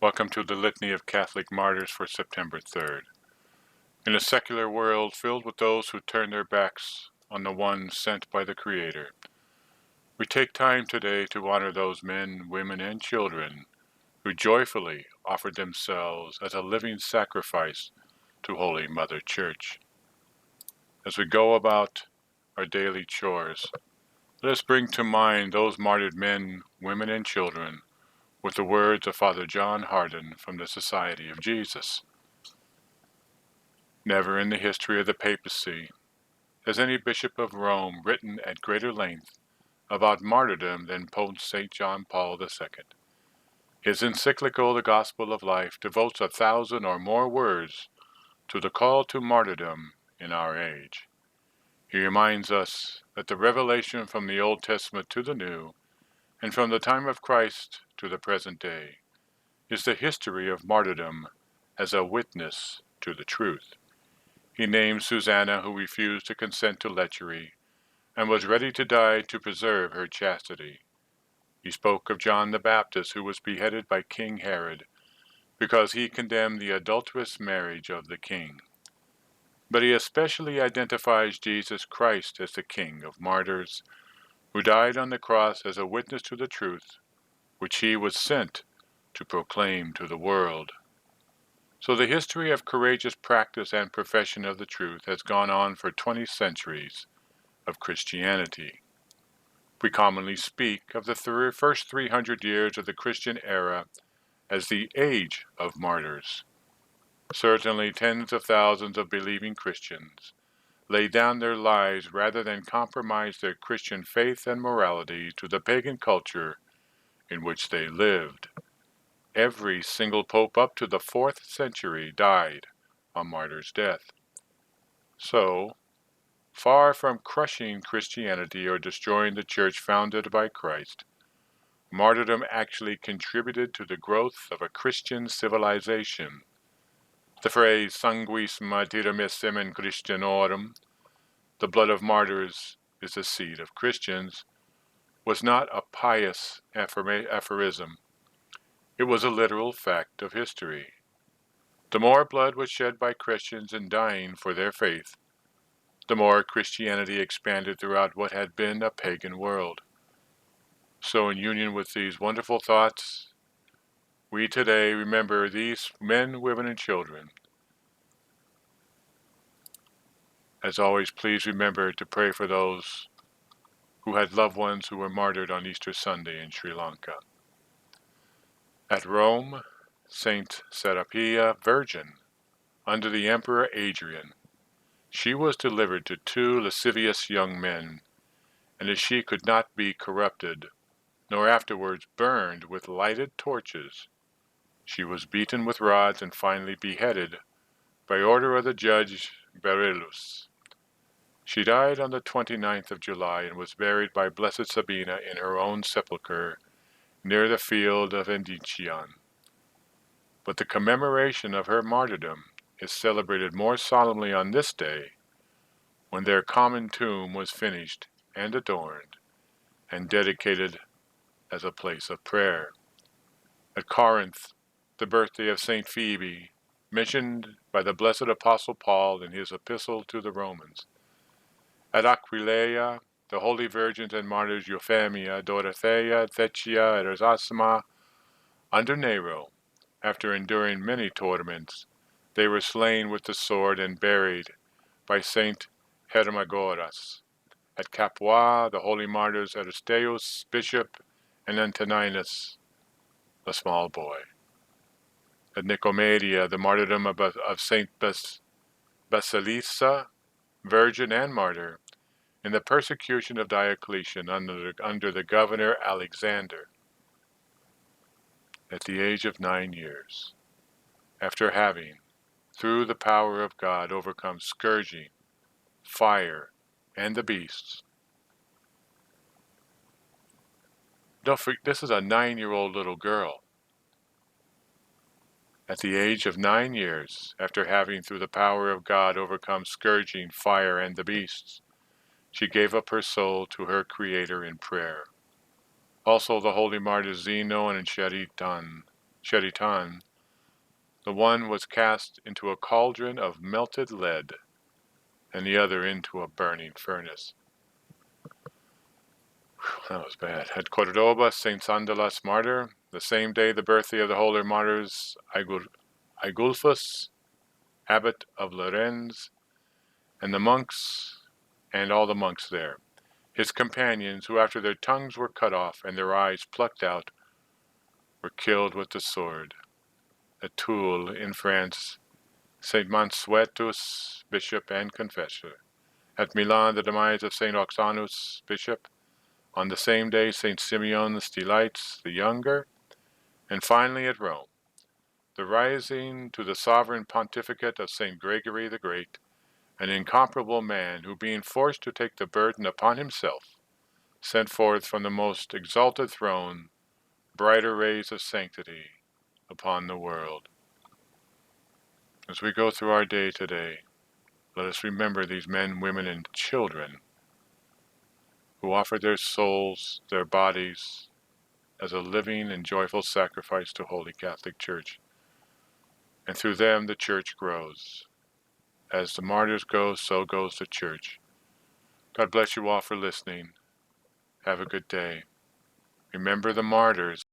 Welcome to the Litany of Catholic Martyrs for September 3rd. In a secular world filled with those who turn their backs on the one sent by the Creator, we take time today to honor those men, women, and children who joyfully offered themselves as a living sacrifice to Holy Mother Church. As we go about our daily chores, let us bring to mind those martyred men, women, and children with the words of Father John Hardon from the Society of Jesus. Never in the history of the papacy has any bishop of Rome written at greater length about martyrdom than Pope St. John Paul II. His encyclical, The Gospel of Life, devotes 1,000 or more words to the call to martyrdom in our age. He reminds us that the revelation from the Old Testament to the New, and from the time of Christ to the present day, is the history of martyrdom as a witness to the truth. He named Susanna, who refused to consent to lechery, and was ready to die to preserve her chastity. He spoke of John the Baptist, who was beheaded by King Herod, because he condemned the adulterous marriage of the king. But he especially identifies Jesus Christ as the King of martyrs, who died on the cross as a witness to the truth, which he was sent to proclaim to the world. So the history of courageous practice and profession of the truth has gone on for 20 centuries of Christianity. We commonly speak of the first 300 years of the Christian era as the age of martyrs. Certainly tens of thousands of believing Christians laid down their lives rather than compromise their Christian faith and morality to the pagan culture in which they lived. Every single pope up to the 4th century died a martyr's death. So, far from crushing Christianity or destroying the church founded by Christ, martyrdom actually contributed to the growth of a Christian civilization. The phrase sanguis martyrum est semen Christianorum, the blood of martyrs is the seed of Christians, was not a pious aphorism. It was a literal fact of history. The more blood was shed by Christians in dying for their faith, the more Christianity expanded throughout what had been a pagan world. So in union with these wonderful thoughts, we today remember these men, women, and children. As always, please remember to pray for those who had loved ones who were martyred on Easter Sunday in Sri Lanka. At Rome, Saint Serapia, virgin, under the Emperor Adrian, she was delivered to 2 lascivious young men, and as she could not be corrupted, nor afterwards burned with lighted torches, she was beaten with rods and finally beheaded by order of the judge Berellus. She died on the 29th of July and was buried by Blessed Sabina in her own sepulchre near the field of Endicion. But the commemoration of her martyrdom is celebrated more solemnly on this day, when their common tomb was finished and adorned and dedicated as a place of prayer. At Corinth, the birthday of Saint Phoebe, mentioned by the blessed Apostle Paul in his epistle to the Romans. At Aquileia, the holy virgins and martyrs Euphemia, Dorothea, Theccia, and Erasma, under Nero, after enduring many torments, they were slain with the sword and buried by Saint Hermagoras. At Capua, the holy martyrs Aristeus, bishop, and Antoninus, a small boy. At Nicomedia, the martyrdom of Saint Basilissa, virgin and martyr, in the persecution of Diocletian under the governor Alexander. At the age of 9 years, after having, through the power of God, overcome scourging, fire, and the beasts. This is a 9-year-old little girl. At the age of 9 years, after having, through the power of God, overcome scourging, fire, and the beasts, she gave up her soul to her Creator in prayer. Also the holy martyrs Zeno and Chariton, Sheritan. The one was cast into a cauldron of melted lead, and the other into a burning furnace. That was bad. At Cordoba, St. Sandalas martyr, the same day the birthday of the holy martyrs Aigulfus, abbot of Lorenz, and the monks, and all the monks there, his companions, who after their tongues were cut off and their eyes plucked out, were killed with the sword. At Toul, in France, St. Mansuetus, bishop and confessor. At Milan, the demise of St. Oxanus, bishop. On the same day, St. Simeon the Stylites, the younger. And finally at Rome, the rising to the sovereign pontificate of St. Gregory the Great, an incomparable man who, being forced to take the burden upon himself, sent forth from the most exalted throne brighter rays of sanctity upon the world. As we go through our day today, let us remember these men, women, and children who offered their souls, their bodies, as a living and joyful sacrifice to Holy Catholic Church. And through them the Church grows. As the martyrs go, so goes the Church. God bless you all for listening. Have a good day. Remember the martyrs.